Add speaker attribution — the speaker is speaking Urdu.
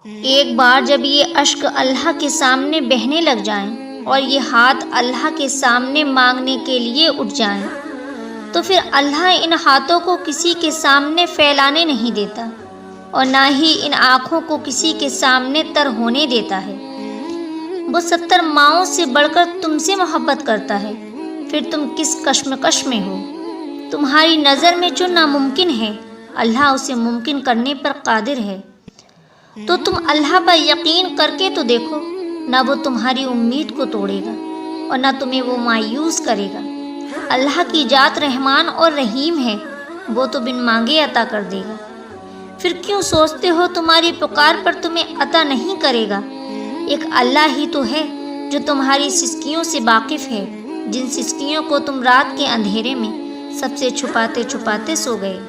Speaker 1: ایک بار جب یہ اشک اللہ کے سامنے بہنے لگ جائیں اور یہ ہاتھ اللہ کے سامنے مانگنے کے لیے اٹھ جائیں تو پھر اللہ ان ہاتھوں کو کسی کے سامنے پھیلانے نہیں دیتا اور نہ ہی ان آنکھوں کو کسی کے سامنے تر ہونے دیتا ہے۔ وہ 70 ماؤں سے بڑھ کر تم سے محبت کرتا ہے، پھر تم کس کشمکش میں ہو؟ تمہاری نظر میں جو ناممکن ہے اللہ اسے ممکن کرنے پر قادر ہے، تو تم اللہ پر یقین کر کے تو دیکھو، نہ وہ تمہاری امید کو توڑے گا اور نہ تمہیں وہ مایوس کرے گا۔ اللہ کی ذات رحمان اور رحیم ہے، وہ تو بن مانگے عطا کر دے گا۔ پھر کیوں سوچتے ہو تمہاری پکار پر تمہیں عطا نہیں کرے گا؟ ایک اللہ ہی تو ہے جو تمہاری سسکیوں سے واقف ہے، جن سسکیوں کو تم رات کے اندھیرے میں سب سے چھپاتے چھپاتے سو گئے۔